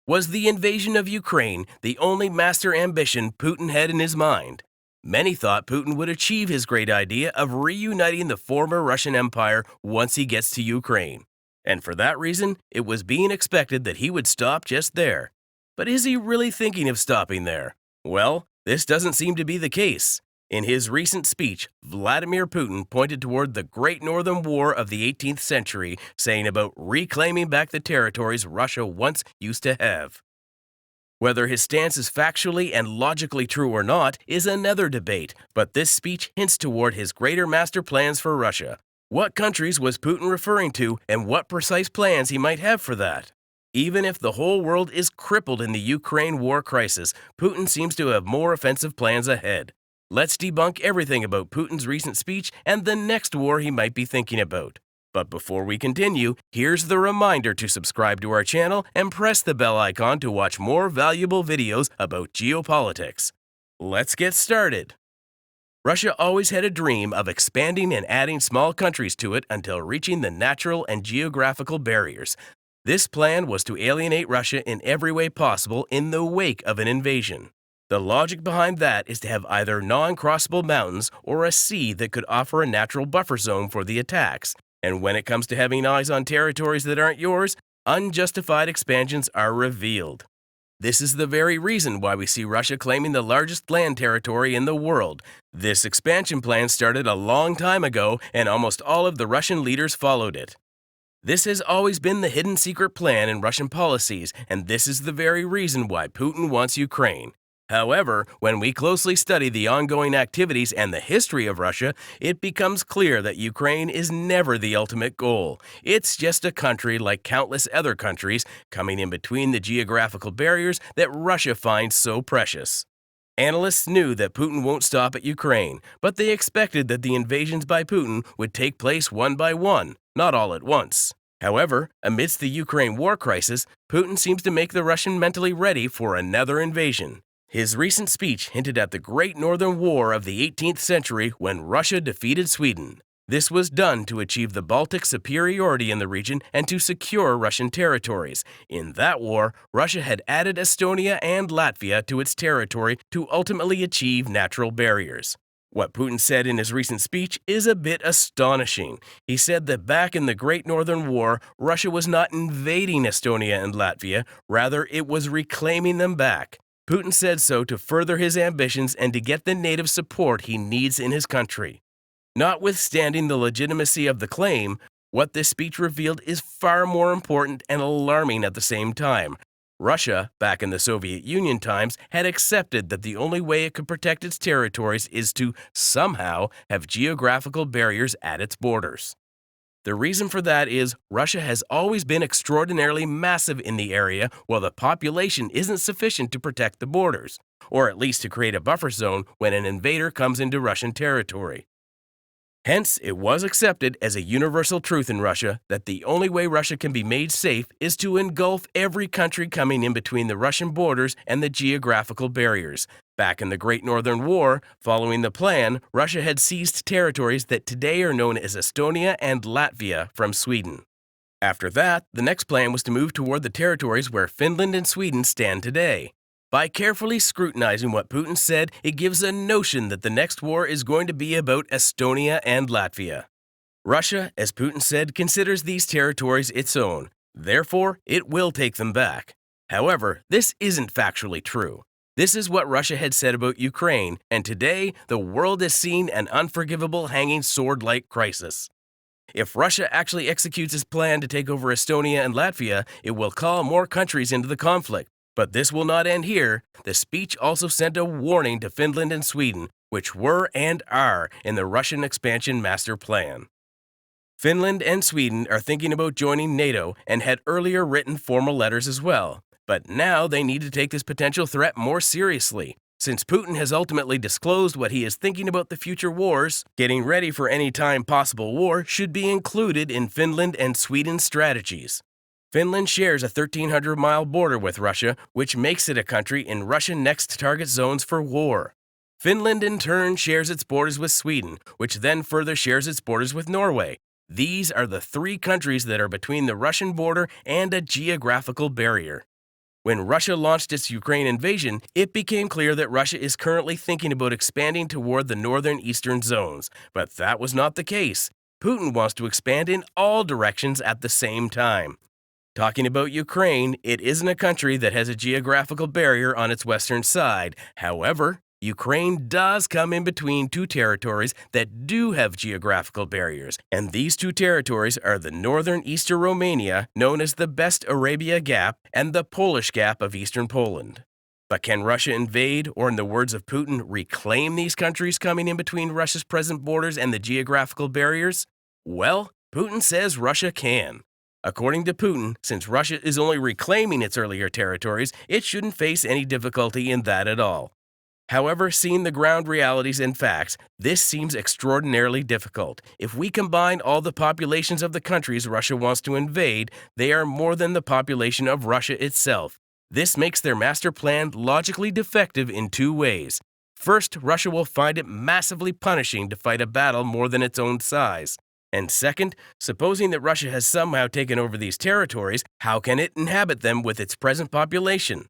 Was the invasion of Ukraine the only master ambition Putin had in his mind? Many thought Putin would achieve his great idea of reuniting the former Russian Empire once he gets to Ukraine. And for that reason, it was being expected that he would stop just there. But is he really thinking of stopping there? Well, this doesn't seem to be the case. In his recent speech, Vladimir Putin pointed toward the Great Northern War of the 18th century, saying about reclaiming back the territories Russia once used to have. Whether his stance is factually and logically true or not is another debate, but this speech hints toward his greater master plans for Russia. What countries was Putin referring to, and what precise plans he might have for that? Even if the whole world is crippled in the Ukraine war crisis, Putin seems to have more offensive plans ahead. Let's debunk everything about Putin's recent speech and the next war he might be thinking about. But before we continue, here's the reminder to subscribe to our channel and press the bell icon to watch more valuable videos about geopolitics. Let's get started. Russia always had a dream of expanding and adding small countries to it until reaching the natural and geographical barriers. This plan was to alienate Russia in every way possible in the wake of an invasion. The logic behind that is to have either non-crossable mountains or a sea that could offer a natural buffer zone for the attacks. And when it comes to having eyes on territories that aren't yours, unjustified expansions are revealed. This is the very reason why we see Russia claiming the largest land territory in the world. This expansion plan started a long time ago, and almost all of the Russian leaders followed it. This has always been the hidden secret plan in Russian policies, and this is the very reason why Putin wants Ukraine. However, when we closely study the ongoing activities and the history of Russia, it becomes clear that Ukraine is never the ultimate goal. It's just a country like countless other countries coming in between the geographical barriers that Russia finds so precious. Analysts knew that Putin won't stop at Ukraine, but they expected that the invasions by Putin would take place one by one, not all at once. However, amidst the Ukraine war crisis, Putin seems to make the Russian mentally ready for another invasion. His recent speech hinted at the Great Northern War of the 18th century when Russia defeated Sweden. This was done to achieve the Baltic superiority in the region and to secure Russian territories. In that war, Russia had added Estonia and Latvia to its territory to ultimately achieve natural barriers. What Putin said in his recent speech is a bit astonishing. He said that back in the Great Northern War, Russia was not invading Estonia and Latvia, rather it was reclaiming them back. Putin said so to further his ambitions and to get the native support he needs in his country. Notwithstanding the legitimacy of the claim, what this speech revealed is far more important and alarming at the same time. Russia, back in the Soviet Union times, had accepted that the only way it could protect its territories is to somehow have geographical barriers at its borders. The reason for that is Russia has always been extraordinarily massive in the area while the population isn't sufficient to protect the borders, or at least to create a buffer zone when an invader comes into Russian territory. Hence, it was accepted as a universal truth in Russia that the only way Russia can be made safe is to engulf every country coming in between the Russian borders and the geographical barriers. Back in the Great Northern War, following the plan, Russia had seized territories that today are known as Estonia and Latvia from Sweden. After that, the next plan was to move toward the territories where Finland and Sweden stand today. By carefully scrutinizing what Putin said, it gives a notion that the next war is going to be about Estonia and Latvia. Russia, as Putin said, considers these territories its own. Therefore, it will take them back. However, this isn't factually true. This is what Russia had said about Ukraine, and today, the world has seen an unforgivable hanging sword-like crisis. If Russia actually executes its plan to take over Estonia and Latvia, it will call more countries into the conflict. But this will not end here. The speech also sent a warning to Finland and Sweden, which were and are in the Russian expansion master plan. Finland and Sweden are thinking about joining NATO and had earlier written formal letters as well. But now they need to take this potential threat more seriously. Since Putin has ultimately disclosed what he is thinking about the future wars, getting ready for any time possible war should be included in Finland and Sweden's strategies. Finland shares a 1,300-mile border with Russia, which makes it a country in Russian next target zones for war. Finland in turn shares its borders with Sweden, which then further shares its borders with Norway. These are the three countries that are between the Russian border and a geographical barrier. When Russia launched its Ukraine invasion, it became clear that Russia is currently thinking about expanding toward the northern eastern zones. But that was not the case. Putin wants to expand in all directions at the same time. Talking about Ukraine, it isn't a country that has a geographical barrier on its western side. However, Ukraine does come in between two territories that do have geographical barriers, and these two territories are the northern eastern Romania, known as the Best-Arabia Gap, and the Polish Gap of eastern Poland. But can Russia invade, or in the words of Putin, reclaim these countries coming in between Russia's present borders and the geographical barriers? Well, Putin says Russia can. According to Putin, since Russia is only reclaiming its earlier territories, it shouldn't face any difficulty in that at all. However, seeing the ground realities and facts, this seems extraordinarily difficult. If we combine all the populations of the countries Russia wants to invade, they are more than the population of Russia itself. This makes their master plan logically defective in two ways. First, Russia will find it massively punishing to fight a battle more than its own size. And second, supposing that Russia has somehow taken over these territories, how can it inhabit them with its present population?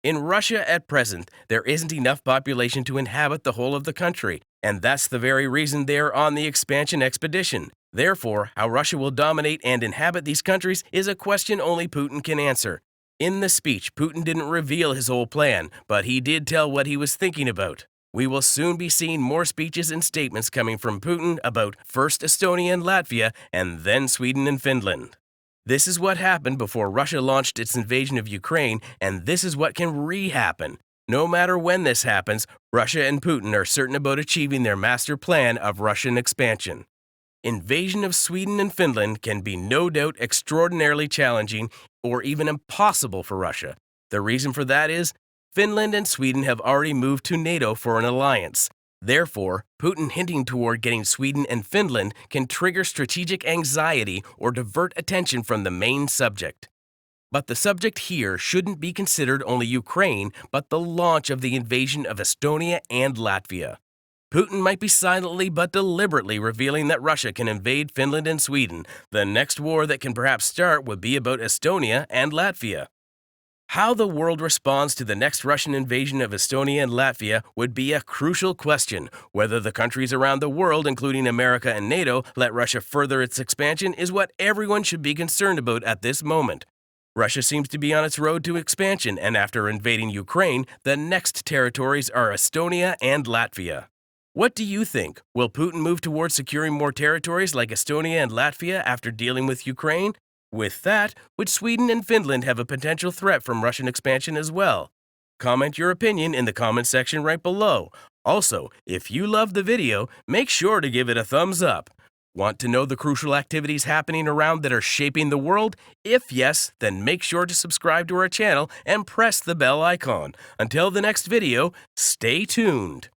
In Russia at present, there isn't enough population to inhabit the whole of the country, and that's the very reason they are on the expansion expedition. Therefore, how Russia will dominate and inhabit these countries is a question only Putin can answer. In the speech, Putin didn't reveal his whole plan, but he did tell what he was thinking about. We will soon be seeing more speeches and statements coming from Putin about first Estonia and Latvia and then Sweden and Finland. This is what happened before Russia launched its invasion of Ukraine, and this is what can re-happen. No matter when this happens, Russia and Putin are certain about achieving their master plan of Russian expansion. Invasion of Sweden and Finland can be no doubt extraordinarily challenging or even impossible for Russia. The reason for that is Finland and Sweden have already moved to NATO for an alliance. Therefore, Putin hinting toward getting Sweden and Finland can trigger strategic anxiety or divert attention from the main subject. But the subject here shouldn't be considered only Ukraine, but the launch of the invasion of Estonia and Latvia. Putin might be silently but deliberately revealing that Russia can invade Finland and Sweden. The next war that can perhaps start would be about Estonia and Latvia. How the world responds to the next Russian invasion of Estonia and Latvia would be a crucial question. Whether the countries around the world, including America and NATO, let Russia further its expansion is what everyone should be concerned about at this moment. Russia seems to be on its road to expansion, and after invading Ukraine, the next territories are Estonia and Latvia. What do you think? Will Putin move towards securing more territories like Estonia and Latvia after dealing with Ukraine? With that, would Sweden and Finland have a potential threat from Russian expansion as well? Comment your opinion in the comment section right below. Also, if you loved the video, make sure to give it a thumbs up. Want to know the crucial activities happening around that are shaping the world? If yes, then make sure to subscribe to our channel and press the bell icon. Until the next video, stay tuned.